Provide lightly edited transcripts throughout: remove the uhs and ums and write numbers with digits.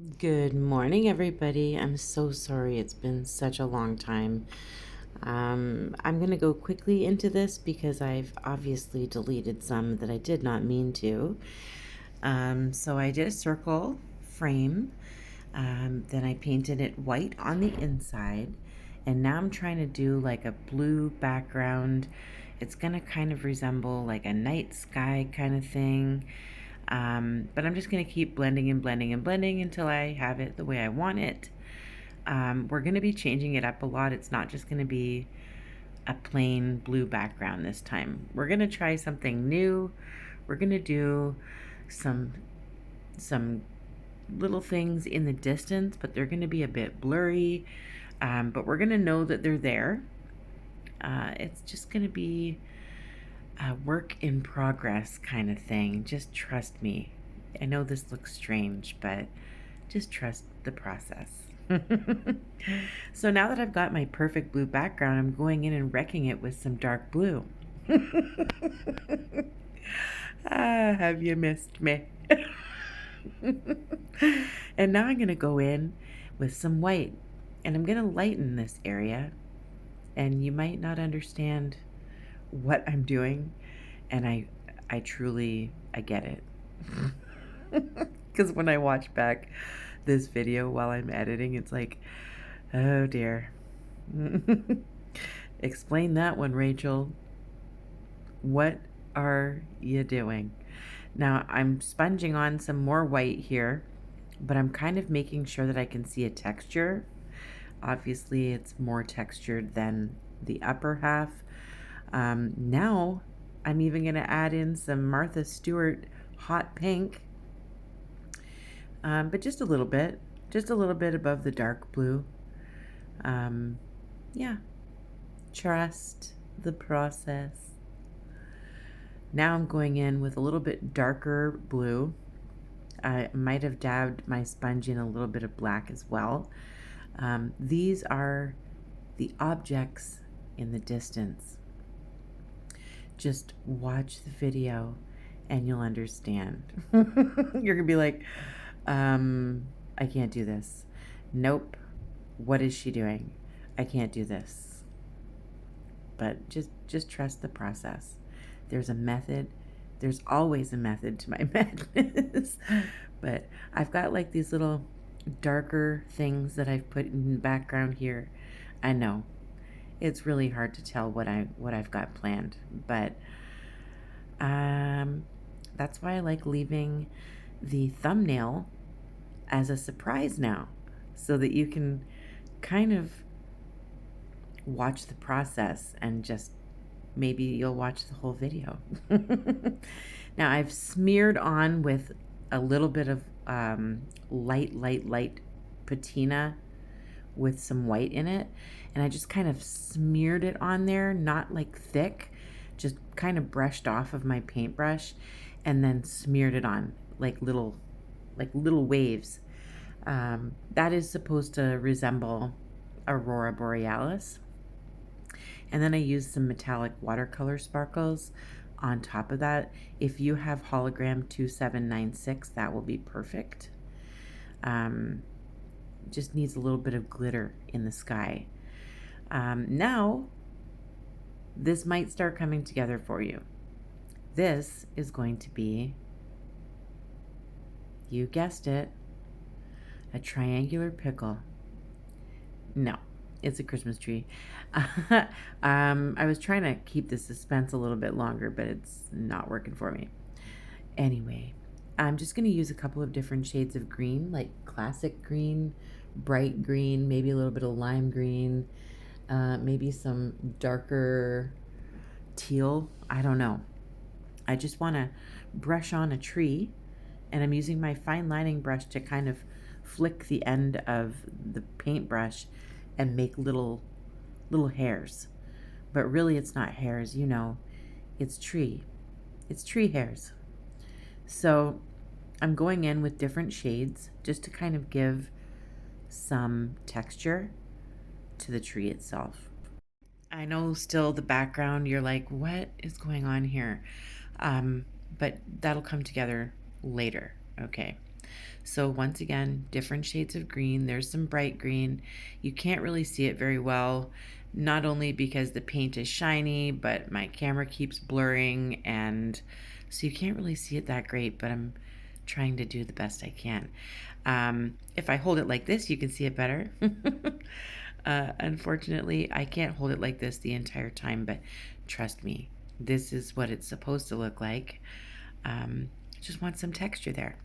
Good morning, everybody. I'm so sorry it's been such a long time. I'm going to go quickly into this because I've obviously deleted some that I did not mean to. So I did a circle frame, then I painted it white on the inside, and now I'm trying to do like a blue background. It's going to kind of resemble like a night sky kind of thing. But I'm just going to keep blending and blending and blending until I have it the way I want it. We're going to be changing it up a lot. It's not just going to be a plain blue background this time. We're going to try something new. We're going to do some little things in the distance, but they're going to be a bit blurry. But we're going to know that they're there. It's just going to be a work in progress kind of thing. Just trust me. I know this looks strange, but just trust the process. So now that I've got my perfect blue background, I'm going in and wrecking it with some dark blue. Have you missed me? And now I'm going to go in with some white, and I'm going to lighten this area, and you might not understand what I'm doing, and I truly I get it. Because when I watch back this video while I'm editing, it's like, oh dear. Explain that one, Rachel. What are you doing? Now I'm sponging on some more white here, but I'm kind of making sure that I can see a texture. Obviously it's more textured than the upper half. Now I'm even going to add in some Martha Stewart hot pink, but just a little bit above the dark blue. Yeah, trust the process. Now I'm going in with a little bit darker blue. I might have dabbed my sponge in a little bit of black as well. These are the objects in the distance. Just watch the video and you'll understand. You're gonna be like, I can't do this. Nope. What is she doing? I can't do this. But just trust the process. There's a method. There's always a method to my madness. But I've got like these little darker things that I've put in the background here. I know it's really hard to tell what I've got planned, but that's why I like leaving the thumbnail as a surprise now, so that you can kind of watch the process and just maybe you'll watch the whole video. Now I've smeared on with a little bit of light patina with some white in it, and I just kind of smeared it on there, not like thick, just kind of brushed off of my paintbrush and then smeared it on like little waves. That is supposed to resemble Aurora Borealis. And then I used some metallic watercolor sparkles on top of that. If you have hologram 2796, that will be perfect. Just needs a little bit of glitter in the sky. Now, this might start coming together for you. This is going to be, you guessed it, a triangular pickle. No, it's a Christmas tree. I was trying to keep the suspense a little bit longer, but it's not working for me. Anyway, I'm just going to use a couple of different shades of green, like classic green, bright green, maybe a little bit of lime green, maybe some darker teal. I don't know. I just want to brush on a tree, and I'm using my fine lining brush to kind of flick the end of the paintbrush and make little hairs. But really it's not hairs, you know, it's tree hairs. So I'm going in with different shades just to kind of give some texture to the tree itself. I know still the background, you're like, what is going on here? But that'll come together later, okay? So once again, different shades of green. There's some bright green. You can't really see it very well, not only because the paint is shiny, but my camera keeps blurring, and so you can't really see it that great, but I'm trying to do the best I can. If I hold it like this, you can see it better. Unfortunately, I can't hold it like this the entire time, but trust me, this is what it's supposed to look like. Just want some texture there.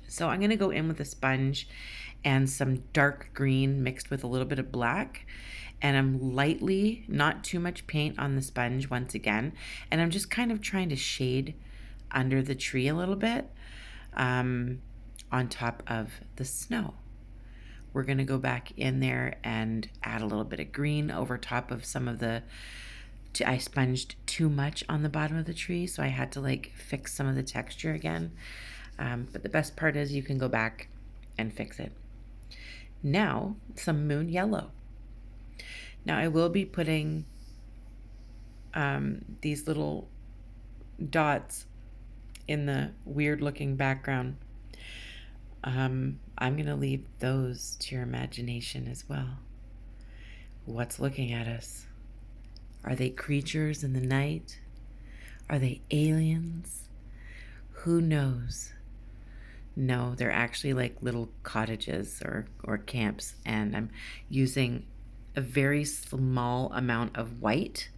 So I'm going to go in with a sponge and some dark green mixed with a little bit of black. And I'm lightly, not too much paint on the sponge once again. And I'm just kind of trying to shade under the tree a little bit on top of the snow. We're going to go back in there and add a little bit of green over top of some of the, I sponged too much on the bottom of the tree, so I had to like fix some of the texture again. But the best part is you can go back and fix it. Now, some moon yellow. Now I will be putting these little dots in the weird looking background. I'm going to leave those to your imagination as well. What's looking at us? Are they creatures in the night? Are they aliens? Who knows? No, they're actually like little cottages or camps, and I'm using a very small amount of white,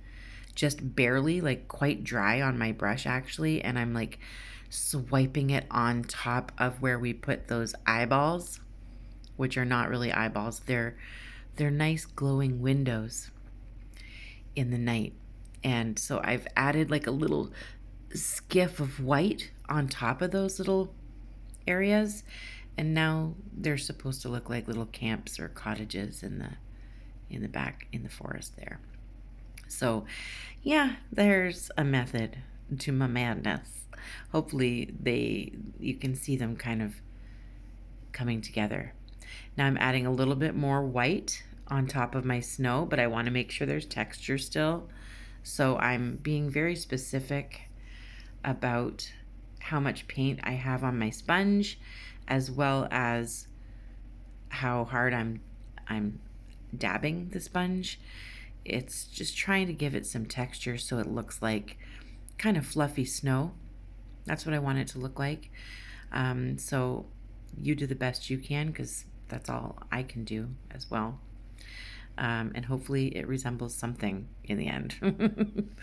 just barely, like quite dry on my brush actually, and I'm like swiping it on top of where we put those eyeballs, which are not really eyeballs. They're nice glowing windows in the night. And so I've added like a little skiff of white on top of those little areas, and now they're supposed to look like little camps or cottages in the back in the forest there. So yeah, there's a method to my madness. Hopefully you can see them kind of coming together. Now I'm adding a little bit more white on top of my snow, but I want to make sure there's texture still. So I'm being very specific about how much paint I have on my sponge, as well as how hard I'm dabbing the sponge. It's just trying to give it some texture so it looks like kind of fluffy snow. That's what I want it to look like. So you do the best you can, because that's all I can do as well. And hopefully it resembles something in the end.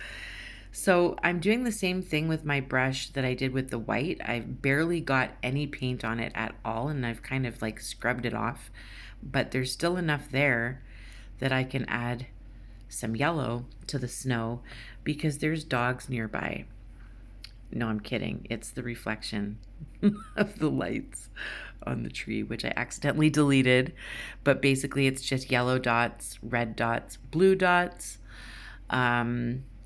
So I'm doing the same thing with my brush that I did with the white. I've barely got any paint on it at all, and I've kind of like scrubbed it off, but there's still enough there that I can add some yellow to the snow because there's dogs nearby. No, I'm kidding. It's the reflection of the lights on the tree, which I accidentally deleted. But basically it's just yellow dots, red dots, blue dots,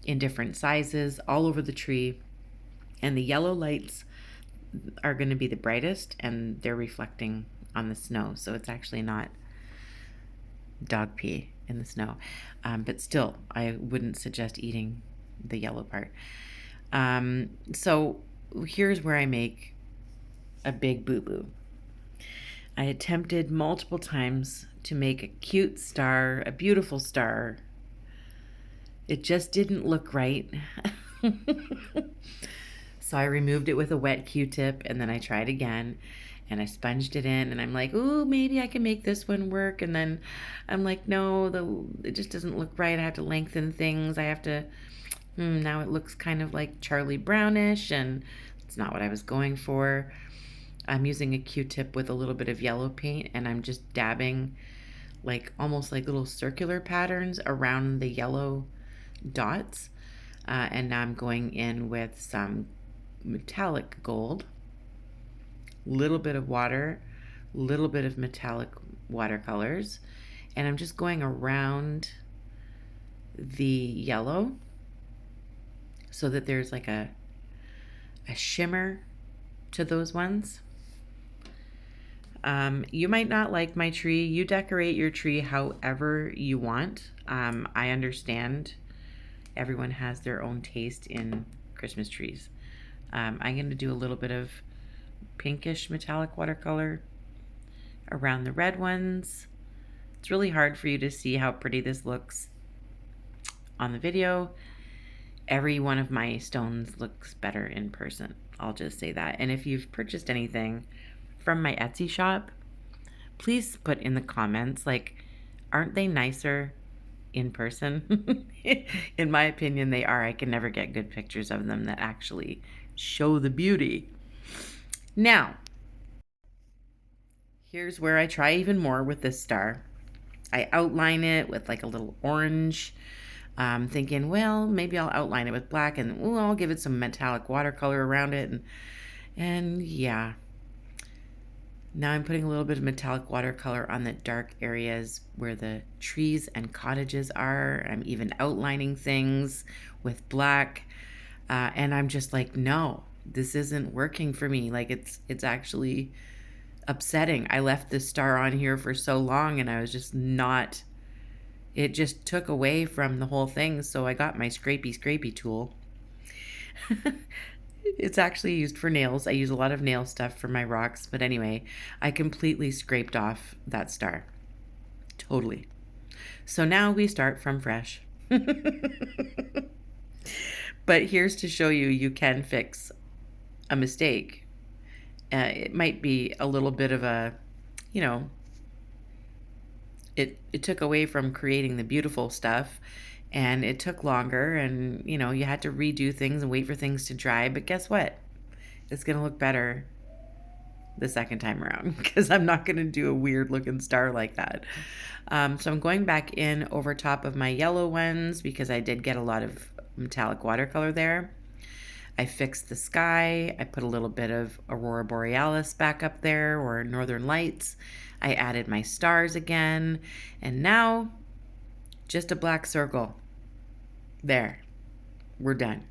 in different sizes all over the tree. And the yellow lights are going to be the brightest, and they're reflecting on the snow. So it's actually not dog pee in the snow. But still, I wouldn't suggest eating the yellow part. So here's where I make a big boo-boo. I attempted multiple times to make a cute star, a beautiful star. It just didn't look right. So I removed it with a wet Q-tip, and then I tried again, and I sponged it in, and I'm like, ooh, maybe I can make this one work. And then I'm like, no, it just doesn't look right. I have to lengthen things. I have to, now it looks kind of like Charlie Brownish, and it's not what I was going for. I'm using a Q-tip with a little bit of yellow paint, and I'm just dabbing like almost like little circular patterns around the yellow dots. And now I'm going in with some metallic gold, little bit of water, little bit of metallic watercolors, and I'm just going around the yellow so that there's like a shimmer to those ones. You might not like my tree. You decorate your tree however you want. I understand everyone has their own taste in Christmas trees. I'm going to do a little bit of pinkish metallic watercolor around the red ones. It's really hard for you to see how pretty this looks on the video. Every one of my stones looks better in person. I'll just say that. And if you've purchased anything from my Etsy shop, please put in the comments, like, aren't they nicer in person? In my opinion, they are. I can never get good pictures of them that actually show the beauty. Now, here's where I try even more with this star. I outline it with like a little orange, thinking, well, maybe I'll outline it with black and I'll give it some metallic watercolor around it. And yeah, now I'm putting a little bit of metallic watercolor on the dark areas where the trees and cottages are. I'm even outlining things with black. And I'm just like, no, this isn't working for me. Like it's actually upsetting. I left this star on here for so long and I was just not, it just took away from the whole thing. So I got my scrapey tool. It's actually used for nails. I use a lot of nail stuff for my rocks. But anyway, I completely scraped off that star. Totally. So now we start from fresh. But here's to show you, you can fix a mistake. It might be a little bit of a, you know, it took away from creating the beautiful stuff. And it took longer and, you know, you had to redo things and wait for things to dry. But guess what? It's going to look better the second time around because I'm not going to do a weird looking star like that. So I'm going back in over top of my yellow ones because I did get a lot of metallic watercolor there. I fixed the sky. I put a little bit of Aurora Borealis back up there, or Northern Lights. I added my stars again. And now, just a black circle. There, we're done.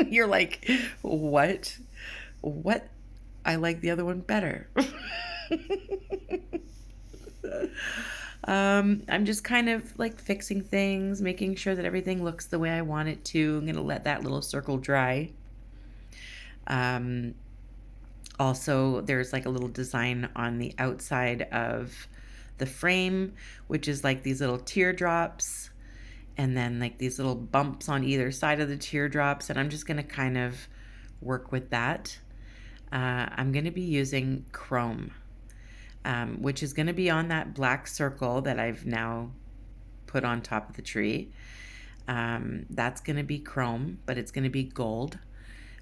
You're like, what? What? I like the other one better. I'm just kind of like fixing things, making sure that everything looks the way I want it to. I'm going to let that little circle dry. Also, there's like a little design on the outside of the frame, which is like these little teardrops. And then like these little bumps on either side of the teardrops. And I'm just going to kind of work with that. I'm going to be using chrome, which is going to be on that black circle that I've now put on top of the tree. That's going to be chrome, but it's going to be gold.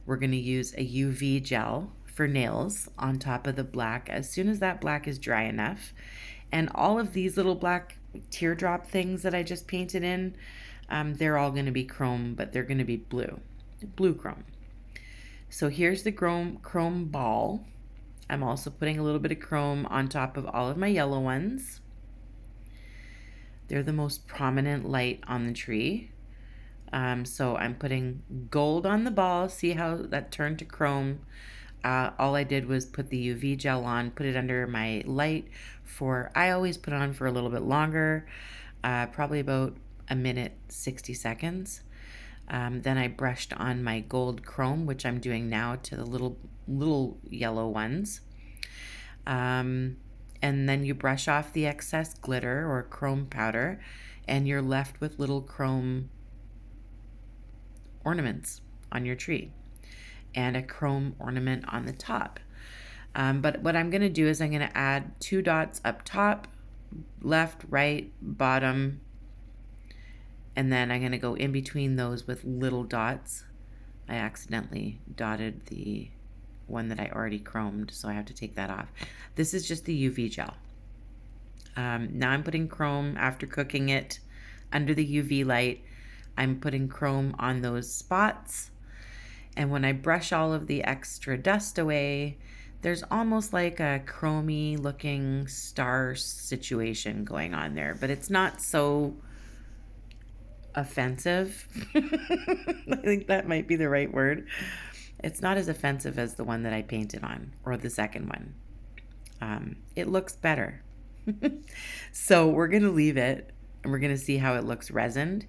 We're going to use a UV gel for nails on top of the black as soon as that black is dry enough. And all of these little black teardrop things that I just painted in, they're all going to be chrome, but they're going to be blue chrome. So here's the chrome ball. I'm also putting a little bit of chrome on top of all of my yellow ones. They're the most prominent light on the tree. So I'm putting gold on the ball. See how that turned to chrome? All I did was put the UV gel on, put it under my light I always put it on for a little bit longer, probably about a minute, 60 seconds. Then I brushed on my gold chrome, which I'm doing now to the little yellow ones. And then you brush off the excess glitter or chrome powder, and you're left with little chrome ornaments on your tree and a chrome ornament on the top. But what I'm going to do is I'm going to add 2 dots up top, left, right, bottom, and then I'm going to go in between those with little dots. I accidentally dotted the one that I already chromed, so I have to take that off. This is just the UV gel. Now I'm putting chrome after cooking it under the UV light. I'm putting chrome on those spots. And when I brush all of the extra dust away, there's almost like a chromey looking star situation going on there, but it's not so offensive. I think that might be the right word. It's not as offensive as the one that I painted on, or the second one. It looks better. So we're going to leave it and we're going to see how it looks resined.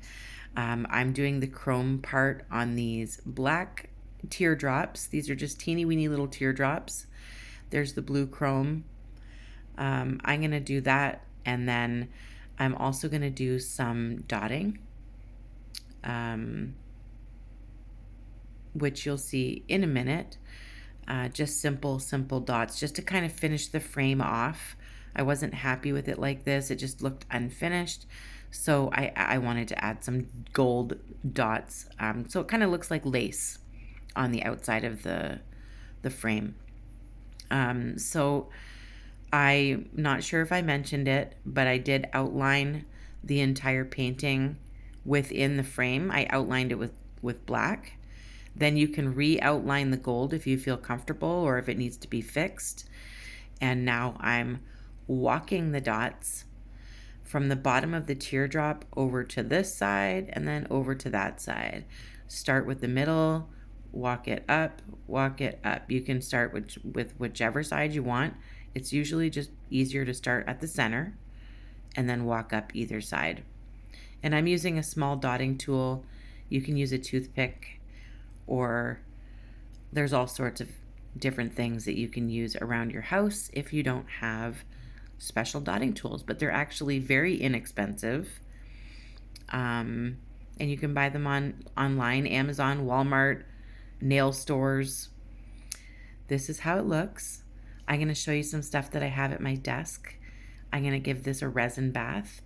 I'm doing the chrome part on these black teardrops. These are just teeny weeny little teardrops. There's the blue chrome. I'm going to do that, and then I'm also going to do some dotting, which you'll see in a minute. Just simple dots, just to kind of finish the frame off. I wasn't happy with it like this. It just looked unfinished. So I wanted to add some gold dots. So it kind of looks like lace on the outside of the frame. So I'm not sure if I mentioned it, but I did outline the entire painting within the frame. I outlined it with black. Then you can re-outline the gold if you feel comfortable or if it needs to be fixed. And now I'm walking the dots from the bottom of the teardrop over to this side and then over to that side. Start with the middle, walk it up, walk it up. You can start with whichever side you want. It's usually just easier to start at the center and then walk up either side. And I'm using a small dotting tool. You can use a toothpick, or there's all sorts of different things that you can use around your house if you don't have special dotting tools, but they're actually very inexpensive. And you can buy them online, Amazon, Walmart, nail stores. This is how it looks. I'm going to show you some stuff that I have at my desk. I'm going to give this a resin bath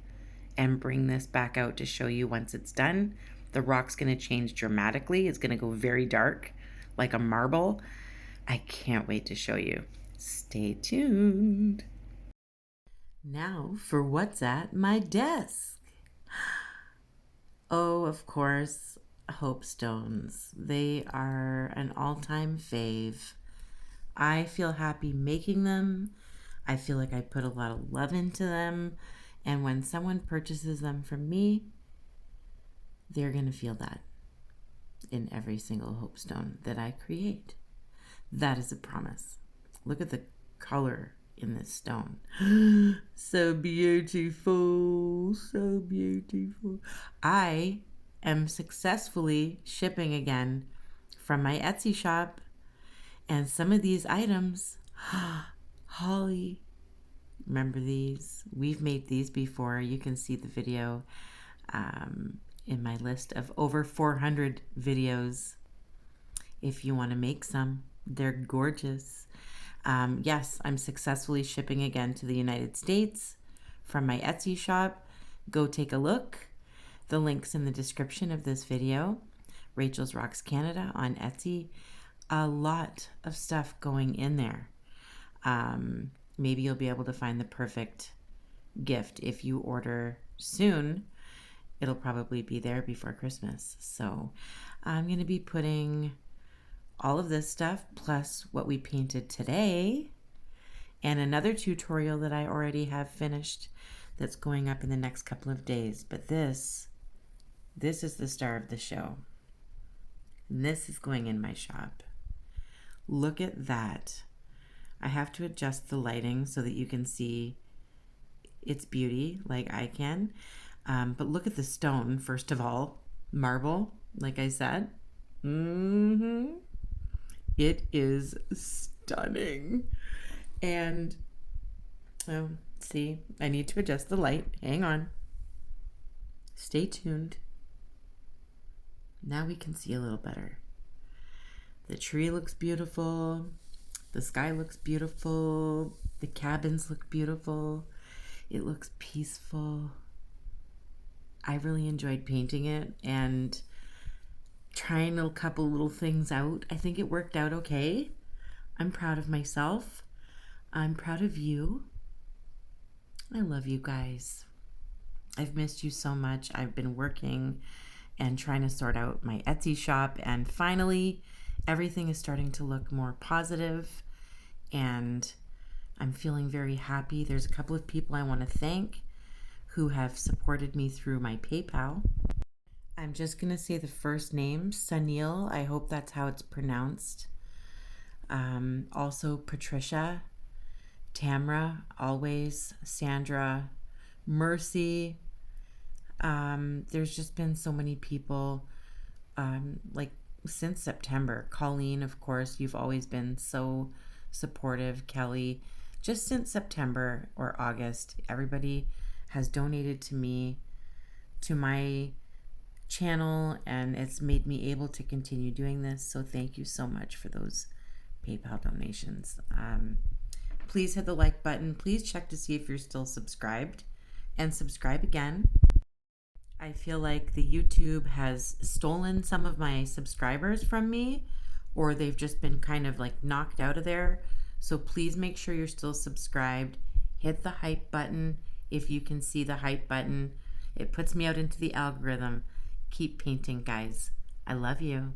and bring this back out to show you once it's done. The rock's going to change dramatically. It's going to go very dark, like a marble. I can't wait to show you. Stay tuned. Now for what's at my desk. Oh, of course, hope stones. They are an all-time fave. I feel happy making them. I feel like I put a lot of love into them. And when someone purchases them from me, they're going to feel that in every single hope stone that I create. That is a promise. Look at the color in this stone. So beautiful, so beautiful. I am successfully shipping again from my Etsy shop, and some of these items, Holly, remember these? We've made these before. You can see the video in my list of over 400 videos if you want to make some. They're gorgeous. Yes, I'm successfully shipping again to the United States from my Etsy shop. Go take a look. The link's in the description of this video. Rachel's Rocks Canada on Etsy. A lot of stuff going in there. Maybe you'll be able to find the perfect gift if you order soon. It'll probably be there before Christmas. So I'm going to be putting all of this stuff plus what we painted today and another tutorial that I already have finished that's going up in the next couple of days. But this is the star of the show. And this is going in my shop. Look at that. I have to adjust the lighting so that you can see its beauty like I can. But look at the stone, first of all. Marble, like I said. It is stunning. And, see, I need to adjust the light. Hang on. Stay tuned. Now we can see a little better. The tree looks beautiful. The sky looks beautiful. The cabins look beautiful. It looks peaceful. I really enjoyed painting it and trying a couple little things out. I think it worked out okay. I'm proud of myself. I'm proud of you. I love you guys. I've missed you so much. I've been working and trying to sort out my Etsy shop, and finally everything is starting to look more positive and I'm feeling very happy. There's a couple of people I want to thank who have supported me through my PayPal. I'm just going to say the first name, Sunil. I hope that's how it's pronounced. Also Patricia, Tamra, always, Sandra, Mercy. There's just been so many people, like since September. Colleen, of course, you've always been so supportive. Kelly, just since September or August, everybody has donated to me, to my channel, and it's made me able to continue doing this. So thank you so much for those PayPal donations. Please hit the like button. Please check to see if you're still subscribed, and subscribe again. I feel like the YouTube has stolen some of my subscribers from me, or they've just been kind of like knocked out of there. So please make sure you're still subscribed. Hit the hype button if you can see the hype button. It puts me out into the algorithm. Keep painting, guys. I love you.